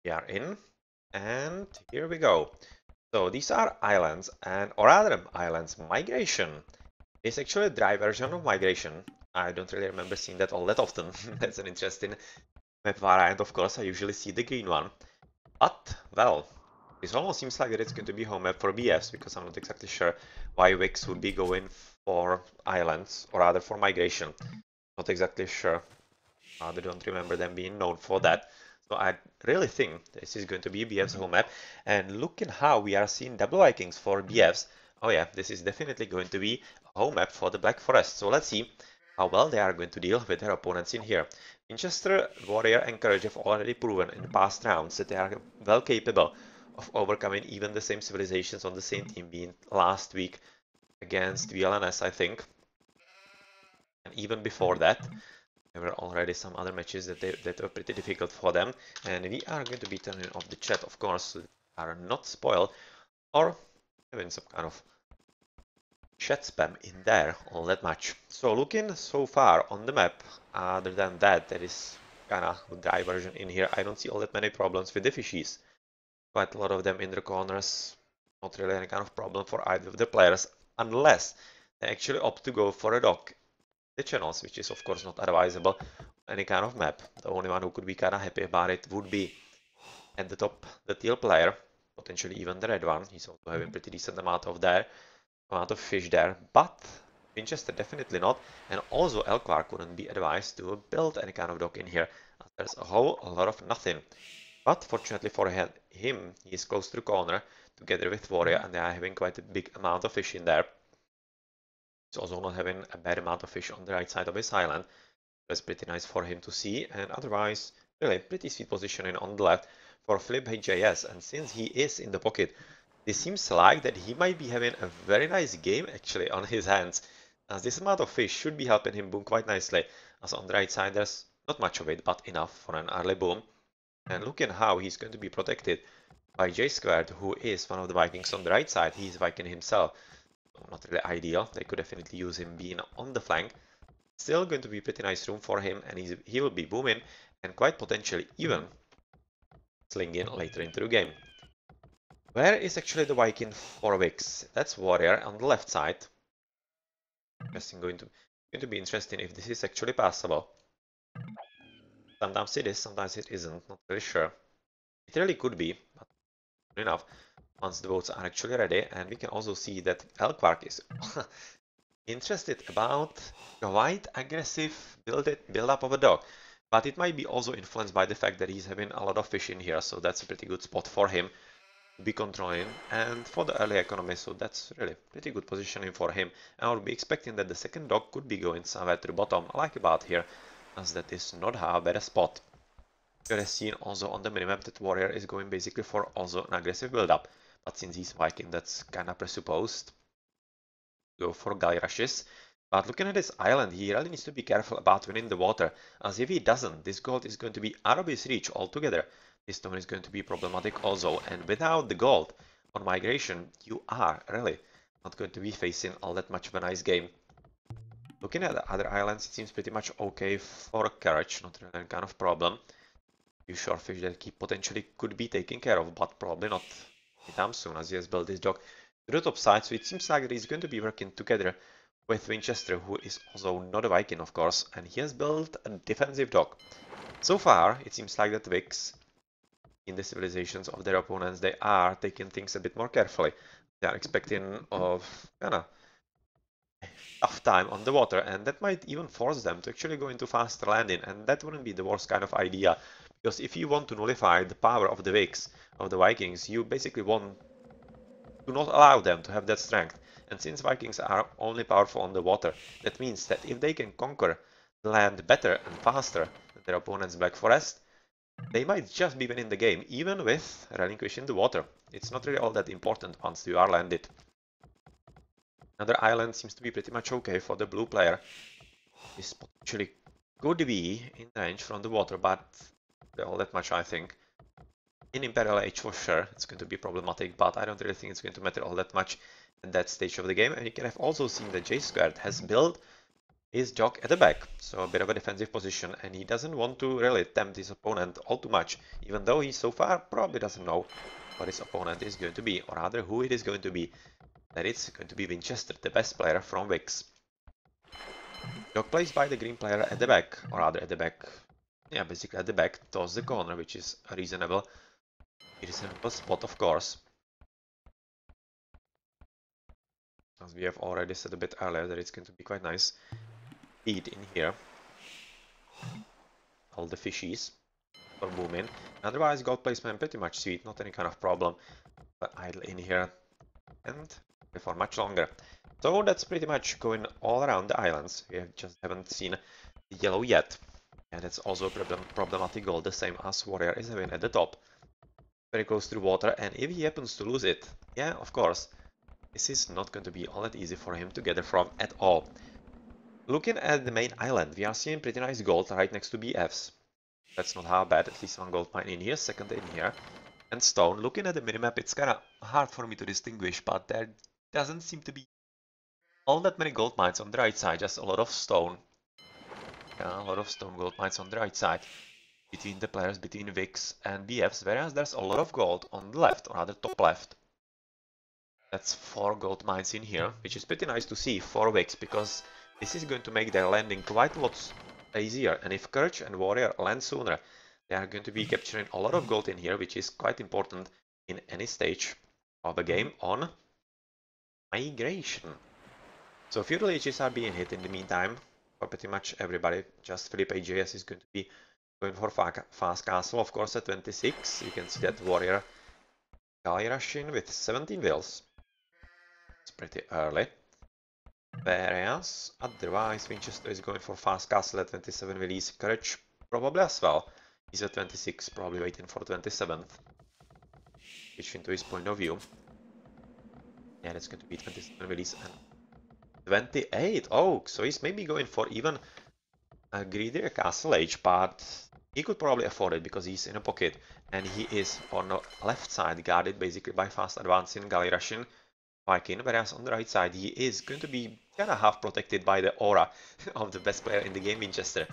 We are in, and here we go. So these are islands, and or rather islands migration. It's actually a dry version of migration. I don't really remember seeing that all that often. That's an interesting map variant, of course. I usually see the green one. But, well, this almost seems like that it's going to be home map for BS, because I'm not exactly sure why VIX would be going for islands, or rather for migration. Not exactly sure. I don't remember them being known for that. So I really think this is going to be BF's home map. And looking how we are seeing double Vikings for BFs, oh yeah, this is definitely going to be a home map for the Black Forest. So let's see how well they are going to deal with their opponents in here. Winchester, Warrior, and Courage have already proven in the past rounds that they are well capable of overcoming even the same civilizations on the same team, being last week against VLNS, I think. And even before that, there were already some other matches that were pretty difficult for them. And we are going to be turning off the chat, of course, so that we are not spoiled or having some kind of chat spam in there all that much. So looking so far on the map, other than that, there is kind of dry version in here. I don't see all that many problems with the fishies. Quite a lot of them in the corners. Not really any kind of problem for either of the players, unless they actually opt to go for a dock the channels, which is of course not advisable any kind of map. The only one who could be kind of happy about it would be at the top the teal player, potentially even the red one. He's also having pretty decent amount of fish there, but Winchester definitely not, and also Elquar couldn't be advised to build any kind of dock in here. There's a whole lot of nothing. But fortunately for him, he is close to the corner together with Warrior, and they are having quite a big amount of fish in there. He's also not having a bad amount of fish on the right side of his island. That's pretty nice for him to see, and otherwise, really pretty sweet positioning on the left for Flip HJS. And since he is in the pocket, it seems like that he might be having a very nice game actually on his hands, as this amount of fish should be helping him boom quite nicely, as on the right side there's not much of it, but enough for an early boom. And looking how he's going to be protected by J Squared, who is one of the Vikings on the right side. He's Viking himself. Not really ideal. They could definitely use him being on the flank. Still going to be pretty nice room for him, and he will be booming and quite potentially even slinging later into the game. Where is actually the Viking for Vix? That's Warrior on the left side. Going to be interesting if this is actually passable. Sometimes it is, sometimes it isn't. Not really sure. It really could be, but enough. Once the boats are actually ready, and we can also see that Elquark is interested about quite aggressive build up of a dog, but it might be also influenced by the fact that he's having a lot of fish in here, so that's a pretty good spot for him to be controlling, and for the early economy, so that's really pretty good positioning for him. I would be expecting that the second dog could be going somewhere to the bottom, like about here, as that is not a bad spot. You have seen also on the minimap that Warrior is going basically for also an aggressive build up. But since he's Viking, that's kind of presupposed. Go for galley rushes. But looking at this island, he really needs to be careful about winning the water, as if he doesn't, this gold is going to be out of his reach altogether. This stone is going to be problematic also, and without the gold on migration, you are really not going to be facing all that much of a nice game. Looking at the other islands, it seems pretty much okay for Courage, not really any kind of problem. Few shorefish that he potentially could be taken care of, but probably not anytime soon, as he has built this dock to the top side. So it seems like he's going to be working together with Winchester, who is also not a Viking, of course, and he has built a defensive dock. So far, it seems like that Vix, in the civilizations of their opponents, they are taking things a bit more carefully. They are expecting of tough time on the water, and that might even force them to actually go into faster landing, and that wouldn't be the worst kind of idea. Because if you want to nullify the power of the Vikes, of the Vikings, you basically want to not allow them to have that strength. And since Vikings are only powerful on the water, that means that if they can conquer the land better and faster than their opponent's Black Forest, they might just be winning the game, even with relinquishing the water. It's not really all that important once you are landed. Another island seems to be pretty much okay for the blue player. This potentially could be in range from the water, but all that much, I think. In Imperial Age for sure, it's going to be problematic, but I don't really think it's going to matter all that much at that stage of the game. And you can have also seen that J Squared has built is Jock at the back, so a bit of a defensive position, and he doesn't want to really tempt his opponent all too much, even though he so far probably doesn't know what his opponent is going to be, or rather who it is going to be. That it's going to be Winchester, the best player from VIKs. Jock plays by the green player at the back, or rather at the back, yeah, basically at the back, towards the corner, which is a reasonable spot, of course. As we have already said a bit earlier, that it's going to be quite nice feed in here. All the fishies for booming. Otherwise, gold placement pretty much sweet, not any kind of problem. But idle in here and for much longer. So that's pretty much going all around the islands. We just haven't seen the yellow yet. And it's also a problematic goal, the same as Warrior is having at the top. Very close to the water, and if he happens to lose it, yeah, of course, this is not going to be all that easy for him to gather from at all. Looking at the main island, we are seeing pretty nice gold right next to BFs. That's not how bad, at least one gold mine in here, second in here. And stone, looking at the minimap, it's kinda hard for me to distinguish, but there doesn't seem to be all that many gold mines on the right side, just a lot of stone. Yeah, a lot of stone gold mines on the right side. Between the players, between VIKs and BFs, whereas there's a lot of gold on the left, or rather top left. That's 4 gold mines in here, which is pretty nice to see for VIKs, because this is going to make their landing quite a lot easier. And if Courage and Warrior land sooner, they are going to be capturing a lot of gold in here, which is quite important in any stage of the game on migration. So feudal ages are being hit in the meantime for pretty much everybody. Just Philip AJS is going to be going for fast castle, of course, at 26. You can see that Warrior Guy rushing with 17 wheels. It's pretty early. Whereas, otherwise, Winchester is going for fast castle at 27 wheels. Courage probably as well. He's at 26, probably waiting for 27th. Switch into his point of view. Yeah, that's going to be 27 wheels and 28. Oh, so he's maybe going for even a greedier castle age, but he could probably afford it because he's in a pocket and he is on the left side guarded basically by fast advancing Galley Russian Viking, whereas on the right side he is going to be kind of half protected by the aura of the best player in the game, Winchester.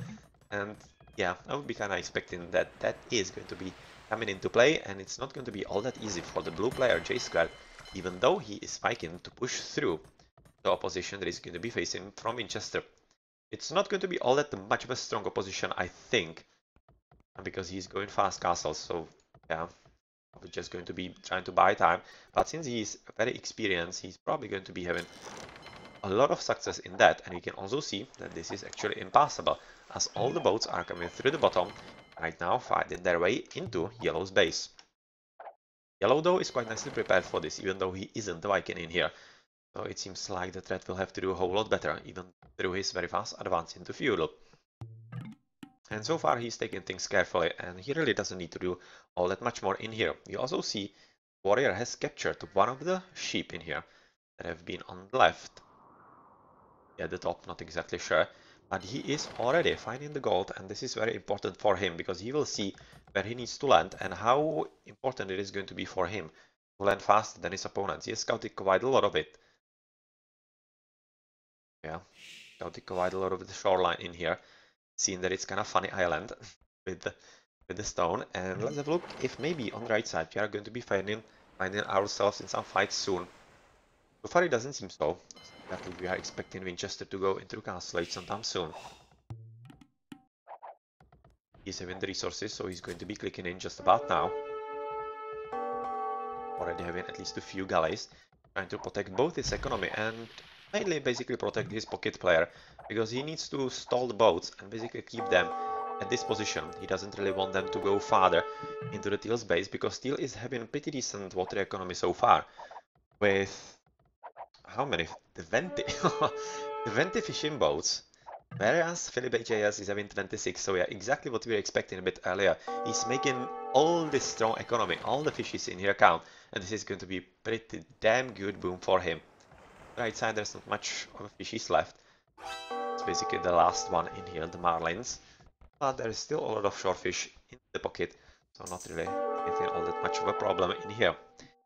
And yeah, I would be kind of expecting that that is going to be coming into play, and it's not going to be all that easy for the blue player J Squared, even though he is Viking, to push through the opposition that is going to be facing from Winchester. It's not going to be all that much of a strong opposition, I think, because he's going fast castles, so yeah, we're just going to be trying to buy time. But since he's very experienced, he's probably going to be having a lot of success in that, and you can also see that this is actually impossible, as all the boats are coming through the bottom right now, finding their way into Yellow's base. Yellow, though, is quite nicely prepared for this, even though he isn't the Viking in here. So it seems like the Red will have to do a whole lot better, even through his very fast advance into feudal. And so far he's taking things carefully, and he really doesn't need to do all that much more in here. You also see Warrior has captured one of the sheep in here that have been on the left. At the top, not exactly sure. But he is already finding the gold, and this is very important for him, because he will see where he needs to land and how important it is going to be for him to land faster than his opponents. He has scouted quite a lot of it. Yeah, scouted quite a lot of the shoreline in here, seeing that it's kind of funny island with the stone. And let's have a look if maybe on the right side we are going to be finding ourselves in some fights soon. So far it doesn't seem so. We are expecting Winchester to go into Castle Age sometime soon. He's having the resources, so he's going to be clicking in just about now. Already having at least a few galleys, trying to protect both his economy and mainly basically protect his pocket player, because he needs to stall the boats and basically keep them at this position. He doesn't really want them to go farther into the Teal's base, because Teal is having pretty decent water economy so far, with how many? 20. 20 fishing boats. Whereas Philip HAS is having 26, so yeah, exactly what we were expecting a bit earlier. He's making all this strong economy, all the fishes in here count, and this is going to be pretty damn good boom for him. Right side, there's not much of a fishies left. It's basically the last one in here, the marlins. But there is still a lot of shorefish in the pocket, so not really anything all that much of a problem in here.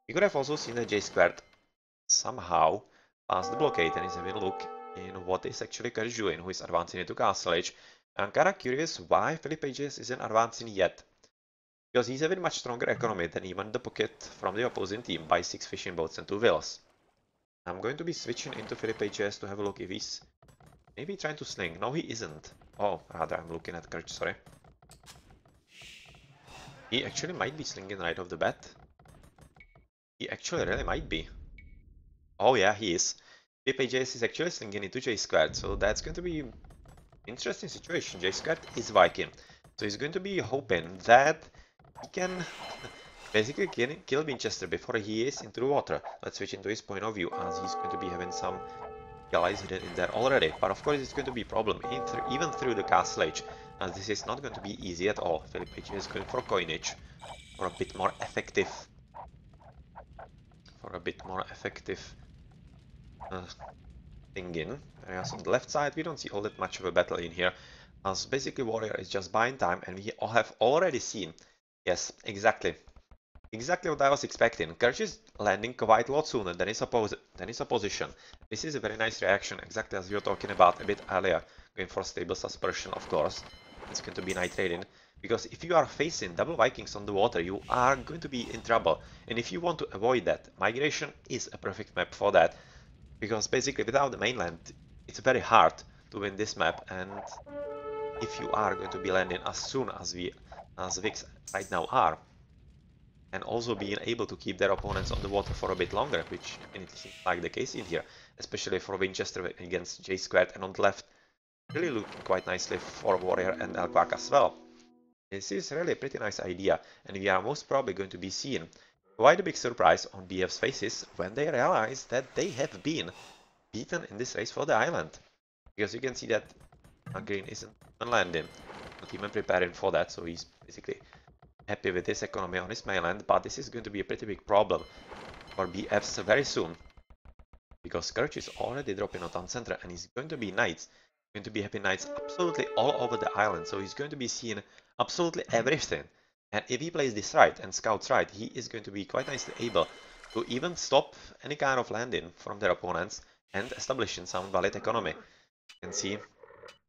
You could have also seen that J Squared somehow passed the blockade and is having a look in what is actually Courage doing, who is advancing into Castle Age. I'm kinda curious why Philip Pages isn't advancing yet, because he's having much stronger economy than even the pocket from the opposing team by 6 fishing boats and 2 villas. I'm going to be switching into Philip Pages to have a look if he's maybe trying to sling. No, he isn't. Oh, rather, I'm looking at Courage, sorry. He actually might be slinging right off the bat. He actually really might be. Oh yeah, he is. JPJS is actually slinging into J squared, so that's going to be an interesting situation. J squared is Viking, so he's going to be hoping that he can basically kill Winchester before he is into the water. Let's switch into his point of view, as he's going to be having some allies hidden in there already. But of course, it's going to be a problem even through the castle age, as this is not going to be easy at all. Philip H is going for coinage, for a bit more effective, uh, thing in. Whereas on the left side, we don't see all that much of a battle in here, as basically Warrior is just buying time, and we have already seen, yes, exactly what I was expecting. Courage is landing quite a lot sooner than his opposition. This is a very nice reaction, exactly as we were talking about a bit earlier, going for stable suspension, of course. It's going to be night trading, because if you are facing double Vikings on the water, you are going to be in trouble. And if you want to avoid that, Migration is a perfect map for that, because basically without the mainland, it's very hard to win this map. And if you are going to be landing as soon as VIKs right now are, and also being able to keep their opponents on the water for a bit longer, which definitely seems like the case in here, especially for Winchester against J squared, and on the left, really looking quite nicely for Warrior and Elquark as well. This is really a pretty nice idea, and we are most probably going to be seeing quite a big surprise on BF's faces when they realize that they have been beaten in this race for the island. Because you can see that Green isn't even landing, not even preparing for that, so he's basically happy with his economy on his mainland, but this is going to be a pretty big problem for BFs very soon, because Courage is already dropping on town center, and he's going to be knights, going to be happy knights absolutely all over the island, so he's going to be seeing absolutely everything. And if he plays this right and scouts right, he is going to be quite nicely able to even stop any kind of landing from their opponents and establishing some valid economy. You can see,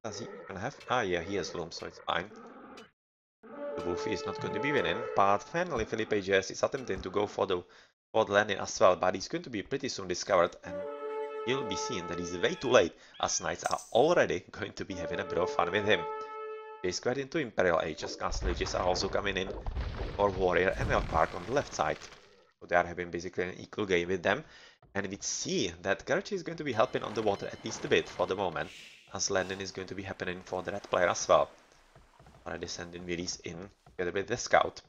does he even have? Ah, yeah, he has Loom, so it's fine. The Wolfie is not going to be winning, but finally Felipe JS is attempting to go for the landing as well, but he's going to be pretty soon discovered, and you'll be seeing that he's way too late, as Knights are already going to be having a bit of fun with him. They squared into Imperial Age, as Castle Ages are also coming in for Warrior and Elquark on the left side. So they are having basically an equal game with them, and we see that Courage is going to be helping on the water at least a bit for the moment, as landing is going to be happening for the red player as well. Already sending Willies in together with the scout.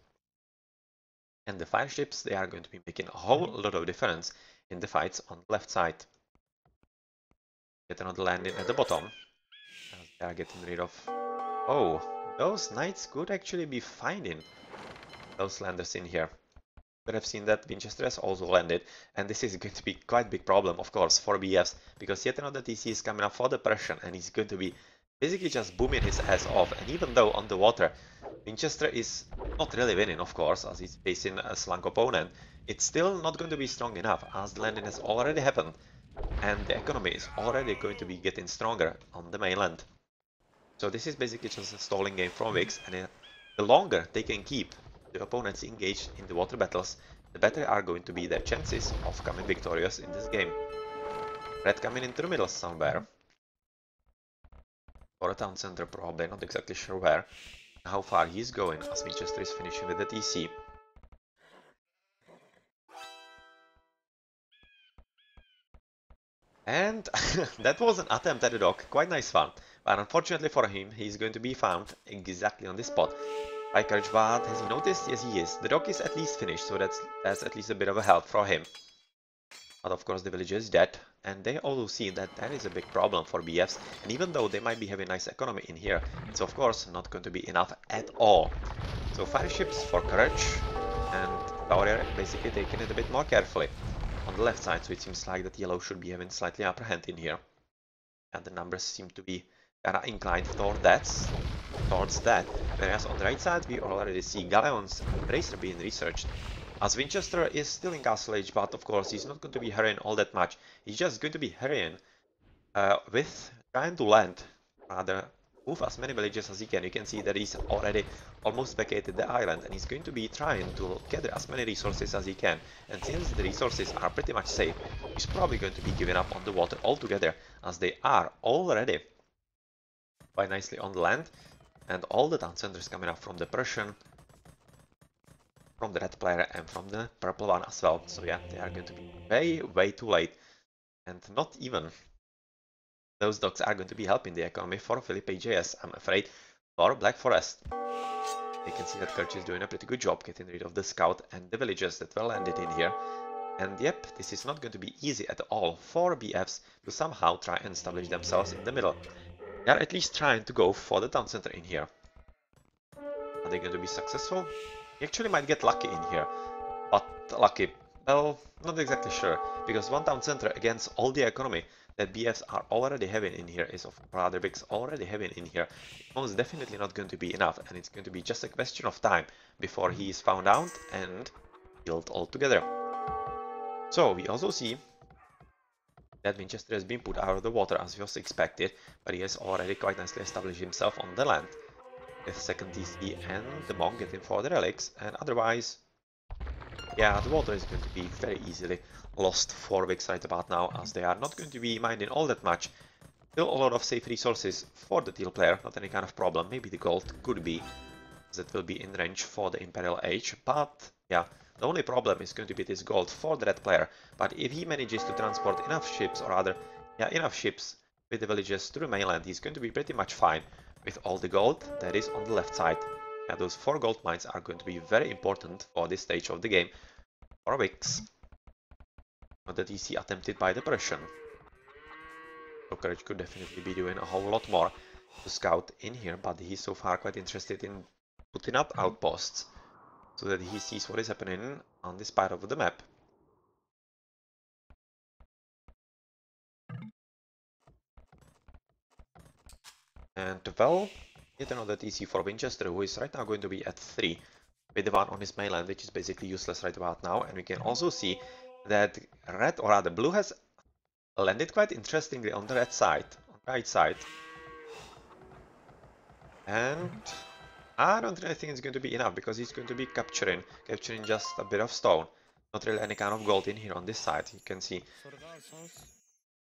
And the fire ships, they are going to be making a whole lot of difference in the fights on the left side. Get another landing at the bottom, as they are getting rid of... Oh, those knights could actually be finding those landers in here. But I've seen that Winchester has also landed, and this is going to be quite a big problem, of course, for BFs, because yet another TC is coming up for the Prussian, and he's going to be basically just booming his ass off. And even though on the water, Winchester is not really winning, of course, as he's facing a slunk opponent, it's still not going to be strong enough, as the landing has already happened, and the economy is already going to be getting stronger on the mainland. So this is basically just a stalling game from VIKs, and the longer they can keep the opponents engaged in the water battles, the better are going to be their chances of coming victorious in this game. Red coming into the middle somewhere, or a town center probably, not exactly sure where, how far he's going, as Winchester is finishing with the TC. And that was an attempt at a dock, quite nice fun, but unfortunately for him, he's going to be found exactly on this spot. By Courage, but has he noticed? Yes, he is. The dock is at least finished, so that's at least a bit of a help for him. But of course the villager is dead, and they also see that that is a big problem for BFs, and even though they might be having nice economy in here, it's of course not going to be enough at all. So fire ships for Courage, and Warrior basically taking it a bit more carefully on the left side, so it seems like that yellow should be having slightly upper hand in here. And the numbers seem to be kinda inclined towards that, whereas on the right side we already see Galleon's Bracer being researched. As Winchester is still in Castle Age, but of course he's not going to be hurrying all that much. He's just going to be hurrying with trying to land, rather move as many villages as he can. You can see that he's already almost vacated the island, and he's going to be trying to gather as many resources as he can. And since the resources are pretty much safe, he's probably going to be giving up on the water altogether, as they are already quite nicely on the land, and all the town centers coming up from the Prussian, from the red player, and from the purple one as well. So yeah, they are going to be way too late, and not even those dogs are going to be helping the economy for Philippe JS, I'm afraid, for Black Forest. You can see that Kirch is doing a pretty good job getting rid of the scout and the villagers that were landed in here. And yep, this is not going to be easy at all for BFs to somehow try and establish themselves in the middle. They are at least trying to go for the town center in here. Are they going to be successful? You actually might get lucky in here. But lucky, well, not exactly sure, because one town center against all the economy that BFs are already having in here is, of rather VIKs already having in here, it's most definitely not going to be enough, and it's going to be just a question of time before he is found out and killed altogether. So we also see that Winchester has been put out of the water as was expected, but he has already quite nicely established himself on the land with second TC and the monk getting for the relics, and otherwise, yeah, the water is going to be very easily lost for VIKs right about now, as they are not going to be mining all that much. Still a lot of safe resources for the teal player, not any kind of problem. Maybe the gold could be, as it will be in range for the Imperial Age, but yeah, the only problem is going to be this gold for the red player. But if he manages to transport enough ships, or rather, yeah, enough ships with the villages to the mainland, he's going to be pretty much fine with all the gold that is on the left side. Yeah, those 4 gold mines are going to be very important for this stage of the game for VIKs. Not the DC attempted by the Prussian. So Courage could definitely be doing a whole lot more to scout in here, but he's so far quite interested in putting up outposts so that he sees what is happening on this part of the map. And well, yet another TC for Winchester, who is right now going to be at 3 with the one on his mainland, which is basically useless right about now. And we can also see that red, or rather blue, has landed quite interestingly on the red side, on the right side. And I don't really think it's going to be enough, because he's going to be capturing just a bit of stone. Not really any kind of gold in here on this side. You can see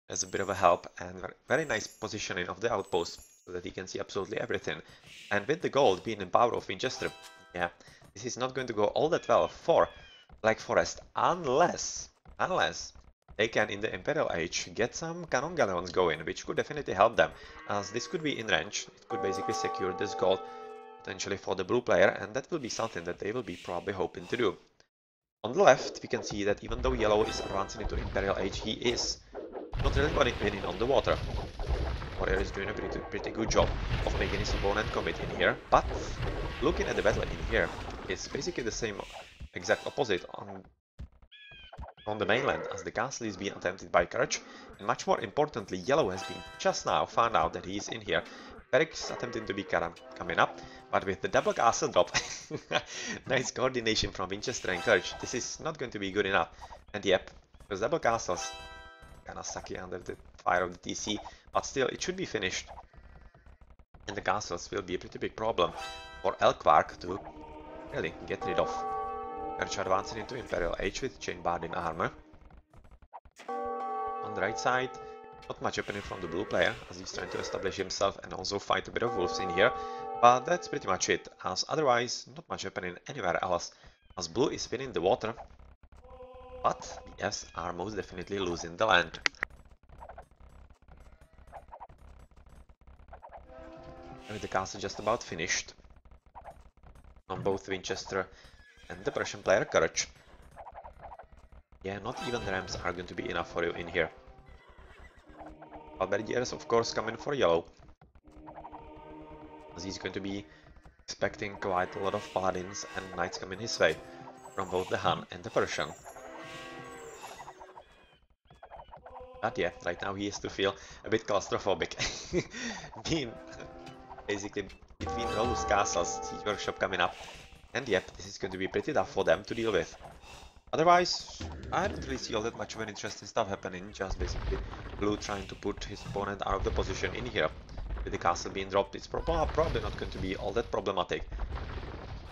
there's a bit of a help, and very nice positioning of the outpost so that he can see absolutely everything. And with the gold being in power of Winchester, yeah, this is not going to go all that well for Black Forest unless they can, in the Imperial Age, get some cannon galleons going, which could definitely help them, as this could be in range. It could basically secure this gold potentially for the blue player, and that will be something that they will be probably hoping to do. On the left, we can see that even though yellow is advancing into Imperial Age, he is not really winning on the water. Warrior is doing a pretty good job of making his opponent commit in here, but looking at the battle in here, it's basically the same exact opposite on the mainland, as the castle is being attempted by Courage, and much more importantly, yellow has been just now found out that he is in here. Eric's attempting to be coming up, but with the double castle drop, nice coordination from Winchester and Courage, this is not going to be good enough. And yep, those double castles kinda sucky under the fire of the TC, but still it should be finished. And the castles will be a pretty big problem for Elkvark to really get rid of. Courage advancing into Imperial Age with chain barding armor. On the right side, not much happening from the blue player, as he's trying to establish himself and also fight a bit of wolves in here, but that's pretty much it, as otherwise not much happening anywhere else, as blue is winning the water, but the Fs are most definitely losing the land. With the castle just about finished on both Winchester and the Prussian player Courage. Yeah, not even the ramps are going to be enough for you in here. Alberdiers, of course, coming for yellow, as he's going to be expecting quite a lot of paladins and knights coming his way from both the Han and the Persian. But yeah, right now he has to feel a bit claustrophobic, being basically between those castles, siege workshop coming up, and yep, this is going to be pretty tough for them to deal with. Otherwise, I don't really see all that much of an interesting stuff happening, just basically Blue trying to put his opponent out of the position in here. With the castle being dropped, it's probably not going to be all that problematic.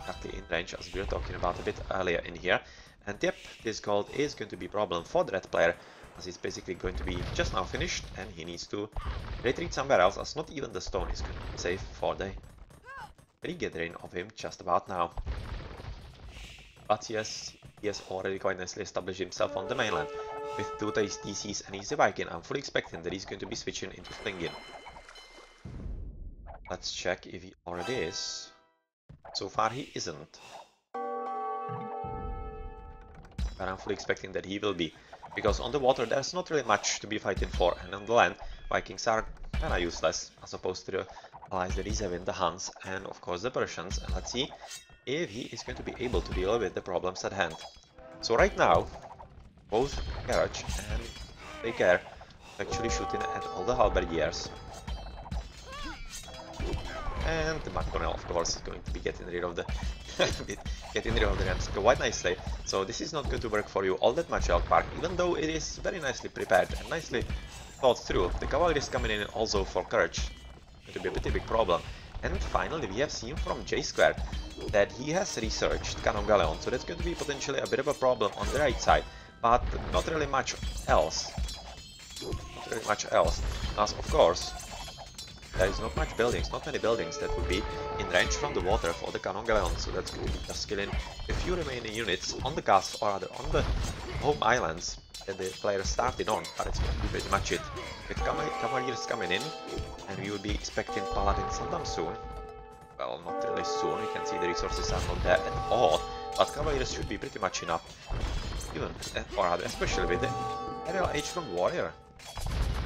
Exactly in range, as we were talking about a bit earlier in here. And yep, this gold is going to be a problem for the red player, as he's basically going to be just now finished, and he needs to retreat somewhere else, as not even the stone is going to be safe for the regathering of him just about now. But yes, he has already quite nicely established himself on the mainland. With 2 DCs and he's a Viking, I'm fully expecting that he's going to be switching into slinging. Let's check if he already is. So far he isn't. But I'm fully expecting that he will be. Because on the water there's not really much to be fighting for, and on the land Vikings are kinda useless as opposed to the allies that he's having, the Huns and of course the Persians. And let's see if he is going to be able to deal with the problems at hand. So right now, both Garage and VIK are actually shooting at all the halberdiers. And the McConnell, of course, is going to be getting rid of the Rams quite nicely. So this is not going to work for you all that much, Elk Park, even though it is very nicely prepared and nicely thought through. The cavalry is coming in also for courage. Going to be a pretty big problem. And finally, we have seen from J Square that he has researched Cannon Galleon, so that's going to be potentially a bit of a problem on the right side, but not really much else. Not really much else, as of course there is not much buildings, not many buildings that would be in range from the water for the Cannon Galleon, so that's going to be just killing a few remaining units on the castle, or rather on the home islands that the players started on, but it's going to be pretty much it. With Cavaliers coming in, and we would be expecting Paladins sometime soon. Well, not really soon, we can see the resources are not there at all, but Cavaliers should be pretty much enough. Even, or rather, especially with the aerial age from Warrior.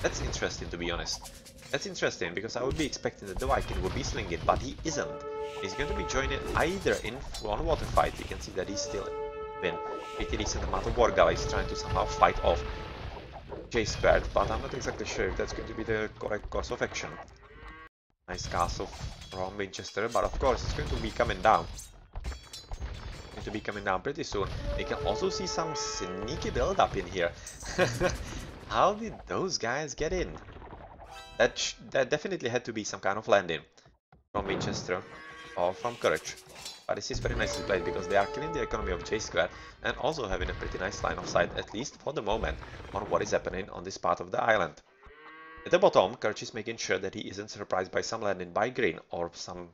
That's interesting, to be honest. That's interesting, because I would be expecting that the Viking would be slinging, but he isn't. He's going to be joining either in one water fight. We can see that he's still been pretty decent amount of war galleys trying to somehow fight off J Squared, but I'm not exactly sure if that's going to be the correct course of action. Nice castle from Winchester, but of course it's going to be coming down. Going to be coming down pretty soon. We can also see some sneaky build up in here. How did those guys get in? That definitely had to be some kind of landing from Winchester or from Courage. But this is very nicely played because they are killing the economy of J Square and also having a pretty nice line of sight, at least for the moment, on what is happening on this part of the island. At the bottom, Courage is making sure that he isn't surprised by some landing by Green or some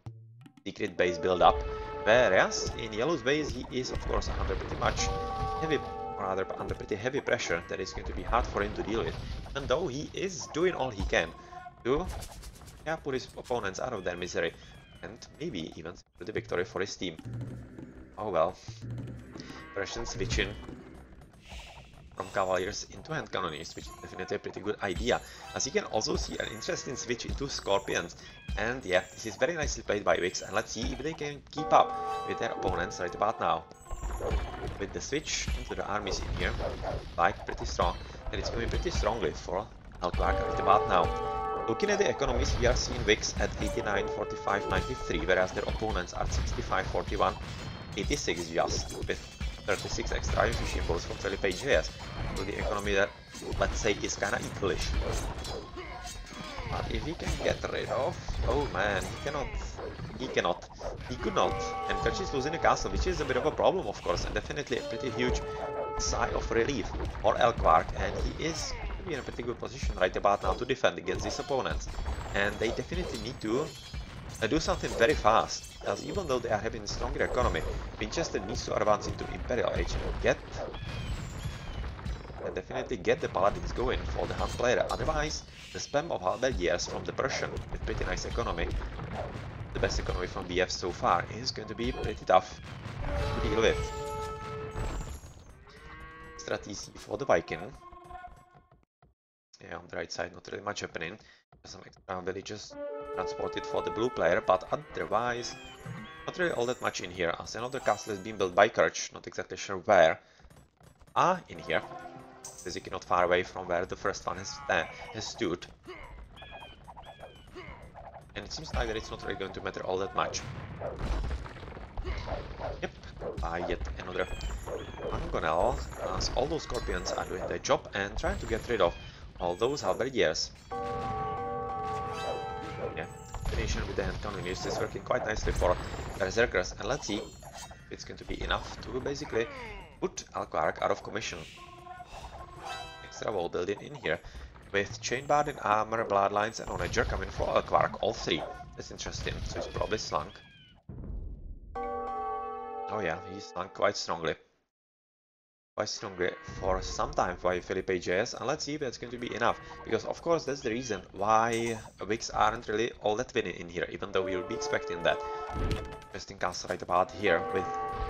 secret base build-up, whereas in Yellow's base he is of course under pretty much heavy, or rather under pretty heavy pressure that is going to be hard for him to deal with, even though he is doing all he can to put his opponents out of their misery and maybe even secure the victory for his team. Oh well. Persian switching from Cavaliers into hand cannoniers, which is definitely a pretty good idea, as you can also see an interesting switch into Scorpions. And yeah, this is very nicely played by Vix, and let's see if they can keep up with their opponents right about now. With the switch into the armies in here, like pretty strong, and it's going pretty strongly for Alclark right about now. Looking at the economies, we are seeing Vix at 89, 45, 93, whereas their opponents are 65, 41, 86 just, with 36 extra fishing boats from Felipe JS. So the economy that, let's say, is kinda equalish. But if he can get rid of... oh man, he could not. And Kerch is losing a castle, which is a bit of a problem, of course, and definitely a pretty huge sigh of relief for Elkvark, and he is in a pretty good position right about now to defend against these opponents. And they definitely need to do something very fast, as even though they are having a stronger economy, Winchester needs to advance into Imperial Age and definitely get the Paladins going for the Hunt player. Otherwise, the spam of halberdiers from the Persian with pretty nice economy, the best economy from BF so far, is going to be pretty tough to deal with. Extra TC for the Viking. Yeah, on the right side, not really much happening. Some extra villages transported for the blue player, but otherwise, not really all that much in here, as another castle has been built by Courage, not exactly sure where. In here. Basically not far away from where the first one has stood. And it seems like that it's not really going to matter all that much. Yep, yet another Mangonel, as all those scorpions are doing their job and trying to get rid of all those halberdiers. Yeah, combination with the hand cannoneers is working quite nicely for berserkers, and let's see if it's going to be enough to basically put Alquark out of commission. Extra wall building in here with chain-barred in armor, bloodlines, and onager coming for Alquark, all three. That's interesting, so he's probably slunk. Oh yeah, he's slunk quite strongly. Quite strongly for some time by Felipe JS, and let's see if that's going to be enough, because of course that's the reason why VIKs aren't really all that winning in here, even though we will be expecting that. Interesting castle right about here with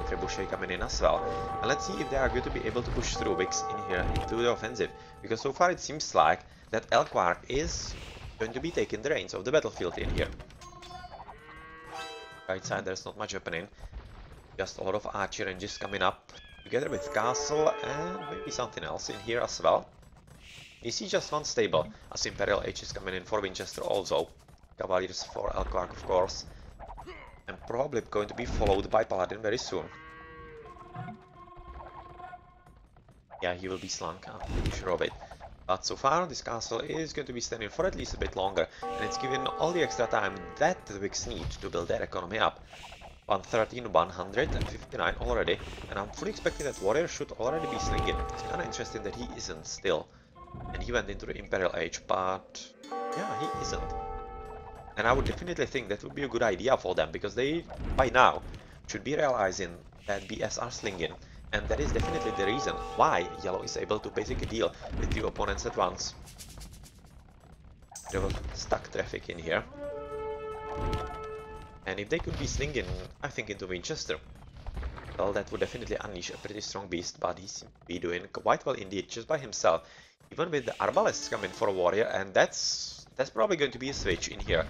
Trebuchet coming in as well, and let's see if they are going to be able to push through VIKs in here into the offensive, because so far it seems like that Alquark is going to be taking the reins of the battlefield in here. Right side there's not much happening, just a lot of archer ranges coming up together with castle and maybe something else in here as well. You see just one stable, as Imperial H is coming in for Winchester also. Cavaliers for Alquark of course. And probably going to be followed by Paladin very soon. Yeah, he will be slunk, I'm pretty sure of it. But so far this castle is going to be standing for at least a bit longer, and it's given all the extra time that the VIKs need to build their economy up. 113, 159 already, and I'm fully expecting that Warrior should already be slinging. It's kinda interesting that he isn't still. And he went into the Imperial Age, but yeah, he isn't. And I would definitely think that would be a good idea for them, because they, by now, should be realizing that BS are slinging. And that is definitely the reason why Yellow is able to basically deal with two opponents at once. There was stuck traffic in here. And if they could be slinging, I think, into Winchester, well, that would definitely unleash a pretty strong beast, but he seems to be doing quite well indeed, just by himself. Even with the Arbalests coming for a Warrior, and that's probably going to be a switch in here.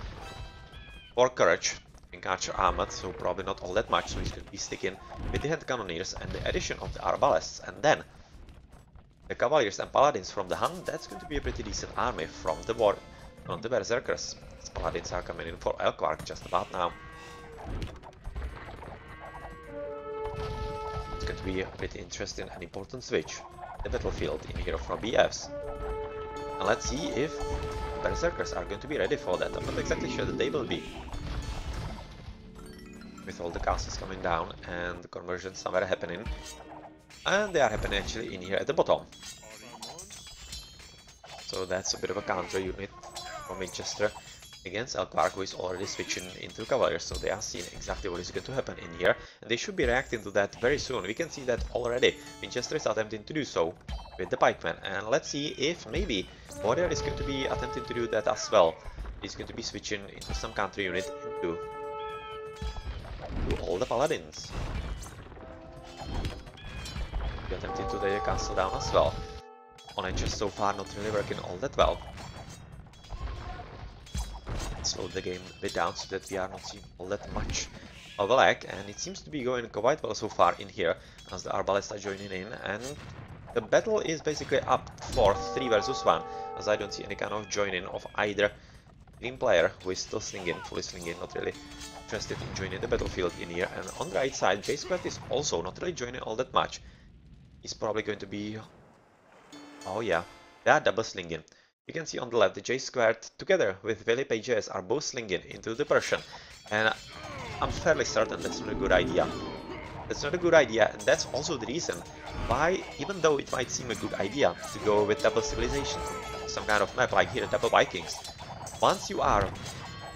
For Courage, being Archer armored, so probably not all that much, so he's going to be sticking with the Hand Cannoneers and the addition of the Arbalests, and then the Cavaliers and Paladins from the Hun. That's going to be a pretty decent army from the Berserkers. As Paladins are coming in for Alquark just about now. It's going to be a pretty interesting and important switch. The battlefield in here from BFs. And let's see if Berserkers are going to be ready for that. I'm not exactly sure that they will be. With all the castles coming down and the conversions somewhere happening. And they are happening actually in here at the bottom. So that's a bit of a counter unit from Winchester against Alquark, who is already switching into Cavaliers, so they are seeing exactly what is going to happen in here, and they should be reacting to that very soon. We can see that already Winchester is attempting to do so with the pikemen, and let's see if maybe Warrior is going to be attempting to do that as well. He's going to be switching into some counter unit into all the Paladins. Be attempting to take the castle down as well. Onager so far not really working all that well. Slow the game a bit down so that we are not seeing all that much of a lag, and it seems to be going quite well so far in here as the Arbalests are joining in, and the battle is basically up for 3 versus 1, as I don't see any kind of joining of either green player who is still slinging, fully slinging, not really interested in joining the battlefield in here. And on the right side, J-Squared is also not really joining all that much. He's probably going to be... oh yeah, they are double slinging. You can see on the left, the J-Squared together with Felipe JS are both slinging into the Persian, and I'm fairly certain that's not a good idea. That's not a good idea, and that's also the reason why, even though it might seem a good idea to go with double civilization, some kind of map like here, double Vikings, once you are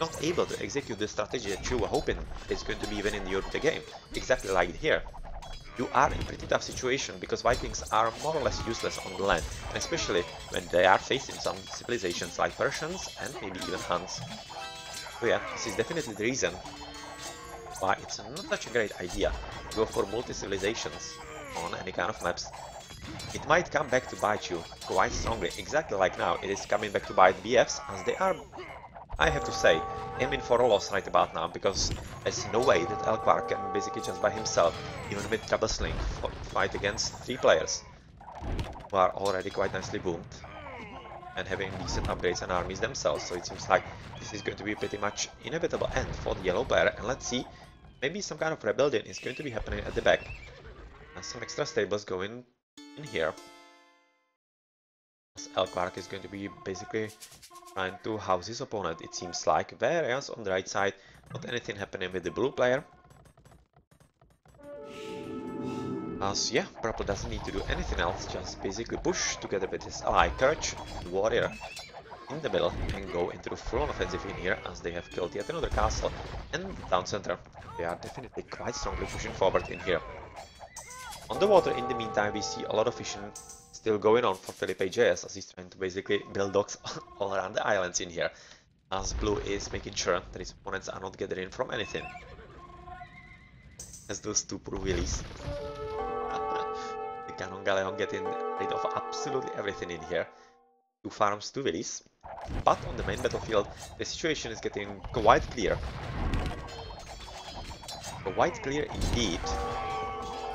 not able to execute the strategy that you were hoping is going to be winning the game, exactly like here, you are in a pretty tough situation, because Vikings are more or less useless on the land, and especially when they are facing some civilizations like Persians and maybe even Huns. So yeah, this is definitely the reason why it's not such a great idea to go for multi-civilizations on any kind of maps. It might come back to bite you quite strongly, exactly like now it is coming back to bite BFs, as they are, I have to say, aiming for a loss right about now, because there's no way that Alquark can basically just by himself, even with double sling, fight against 3 players who are already quite nicely boomed and having decent upgrades and armies themselves. So it seems like this is going to be pretty much inevitable end for the yellow player, and let's see maybe some kind of rebellion is going to be happening at the back. And some extra stables going in here. As Elkwark is going to be basically trying to house his opponent, it seems like. Whereas on the right side, not anything happening with the blue player. As yeah, Purple doesn't need to do anything else, just basically push together with his ally Courage, Warrior, in the middle and go into the full-on offensive in here as they have killed yet another castle and the town center. They are definitely quite strongly pushing forward in here. On the water, in the meantime, we see a lot of fishing still going on for Felipe JS as he's trying to basically build docks all around the islands in here, as Blue is making sure that his opponents are not gathering from anything. As those two poor willies. The Cannon Galleon getting rid of absolutely everything in here. 2 farms, 2 villies. But on the main battlefield, the situation is getting quite clear. Quite clear indeed.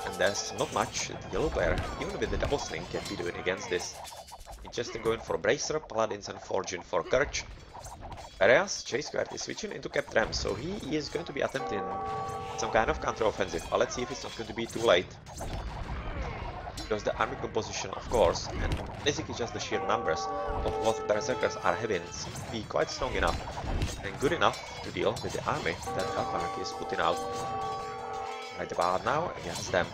And there's not much the yellow player, even with the double sling, can be doing against this. He's just going for Bracer, Paladins and Fortune for Courage. Whereas J-Squared is switching into Capped Ram, so he is going to be attempting some kind of counter-offensive. But let's see if it's not going to be too late. Because the army composition, of course, and basically just the sheer numbers of what Berserkers are having be quite strong enough and good enough to deal with the army that Elkwark is putting out. Right about now, against them.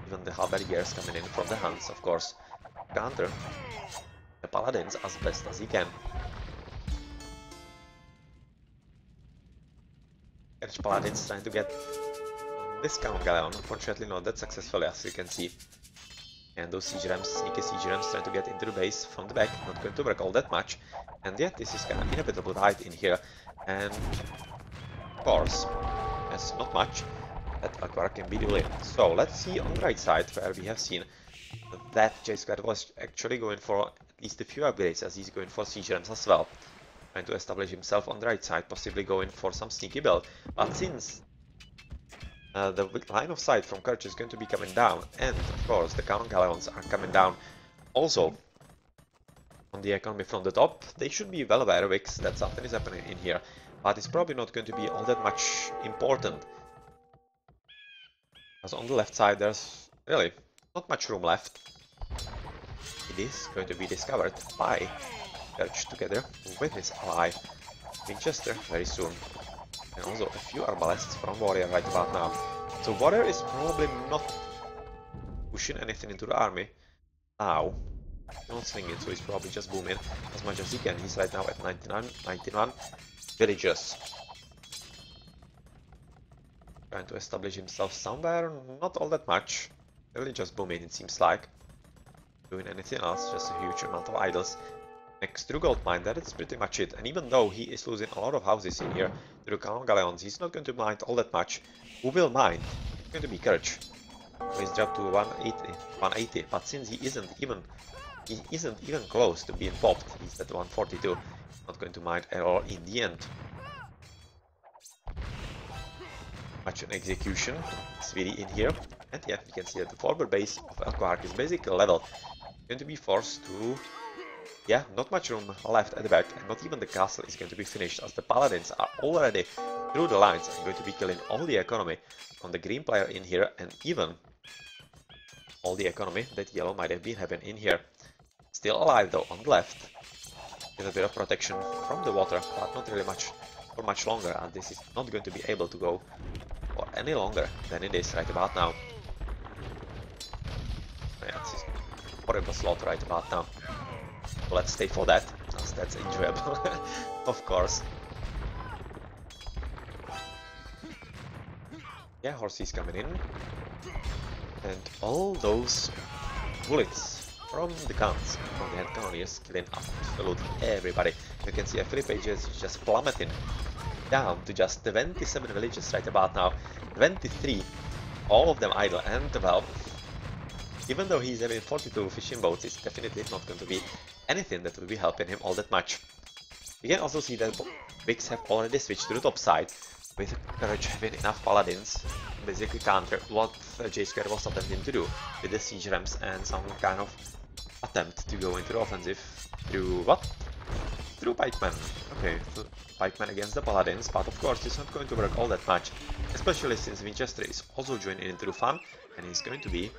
Even the Halberdiers coming in from the Huns, of course, counter the Paladins as best as he can. Edge Paladins trying to get this Cannon Galleon, unfortunately not that successfully as you can see. And those siege rams, sneaky siege rams, trying to get into the base from the back, not going to work all that much. And yet this is kind of inevitable right in here. And of course, there's not much that Elkwark can be doing. So let's see on the right side where we have seen that J-Squared was actually going for at least a few upgrades, as he's going for siege rams as well. Trying to establish himself on the right side, possibly going for some sneaky build. But since the line of sight from Courage is going to be coming down, and of course the Cannon Galleons are coming down also on the economy from the top, they should be well aware of VIKs that something is happening in here, but it's probably not going to be all that much important. Because on the left side there's really not much room left. It is going to be discovered by Courage together with his ally Winchester very soon. And also a few arbalests from Warrior right about now. So Warrior is probably not pushing anything into the army now. Not slinging, so he's probably just booming as much as he can. He's right now at 91 villagers. Trying to establish himself somewhere, not all that much. Really just booming, it seems like. Doing anything else, just a huge amount of idols. Next to gold mine, that is pretty much it. And even though he is losing a lot of houses in here to the Cannon Galleons, he's not going to mind all that much. Who will mind? It's going to be Courage. He's dropped to 180, but since he isn't even close to being popped, he's at 142. Not going to mind at all in the end. Much an execution. It's really in here. And yeah, you can see that the forward base of Elkwark is basically level. Going to be forced to... yeah, not much room left at the back, and not even the castle is going to be finished, as the Paladins are already through the lines and going to be killing all the economy on the green player in here, and even all the economy that yellow might have been having in here. Still alive though on the left, with a bit of protection from the water, but not really much for much longer, and this is not going to be able to go for any longer than it is right about now. Yeah, this is horrible slaughter right about now. So let's stay for that, as that's enjoyable, of course. Yeah, horses coming in. And all those bullets from the guns, from the hand cannoneers, killing absolutely everybody. You can see a Felipe is just plummeting down to just 27 villages right about now. 23, all of them idle, and well, even though he's having 42 fishing boats, it's definitely not going to be anything that will be helping him all that much. We can also see that VIKs have already switched to the top side, with Courage having enough paladins to basically counter what J-Squared was attempting to do with the siege rams and some kind of attempt to go into the offensive through what? through pikemen. Okay, pikemen against the paladins, but of course it's not going to work all that much, especially since Winchester is also joining into the fun, and he's going to be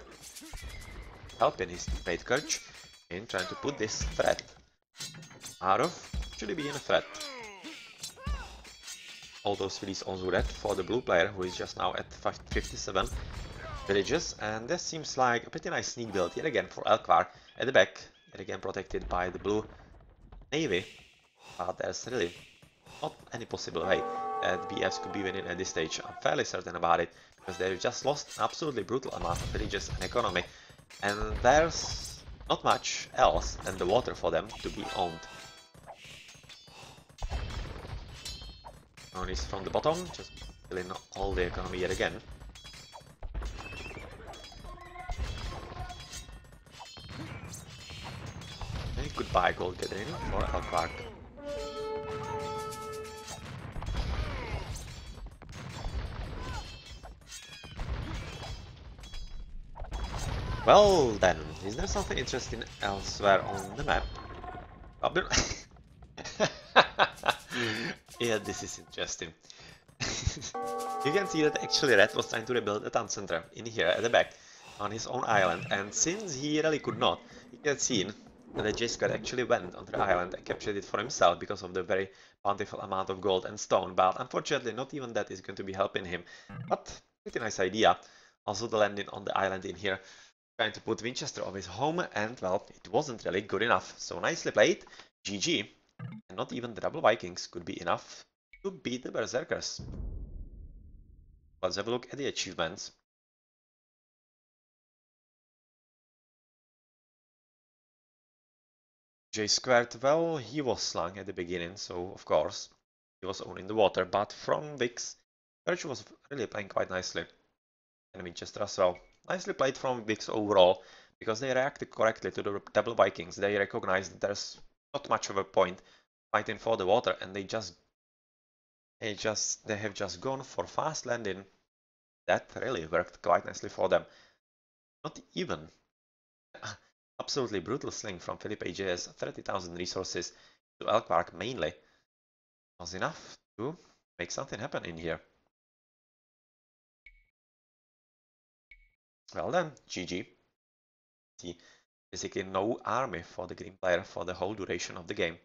helping his teammate Kirch in trying to put this threat out of actually being a threat. All those villages also red for the blue player, who is just now at 57 villages, and this seems like a pretty nice sneak build yet again for Elkvar at the back, yet again protected by the blue navy, but there's really not any possible way that BFs could be winning at this stage. I'm fairly certain about it, because they've just lost an absolutely brutal amount of villages and economy, and there's not much else than the water for them to be owned. One is from the bottom, just filling all the economy yet again. And goodbye gold gathering for Elkvark. Well then, is there something interesting elsewhere on the map? Yeah, this is interesting. You can see that actually Red was trying to rebuild a town center in here at the back on his own island, and since he really could not, he had seen that the J-Squad actually went onto the island and captured it for himself because of the very bountiful amount of gold and stone, but unfortunately not even that is going to be helping him. But pretty nice idea. Also the landing on the island in here, trying to put Winchester on his home, and well, it wasn't really good enough. So nicely played, GG, and not even the double Vikings could be enough to beat the Berserkers. Let's have a look at the achievements. J squared, well, he was slung at the beginning, so of course he was owning the water, but from VIX, Perch was really playing quite nicely. And Winchester as well. Nicely played from VIX overall, because they reacted correctly to the double Vikings. They recognized that there's not much of a point fighting for the water, and they have just gone for fast landing. That really worked quite nicely for them. Not even absolutely brutal sling from Philip AJ's 30,000 resources to Elkvark mainly was enough to make something happen in here. Well then, GG. See, basically no army for the green player for the whole duration of the game.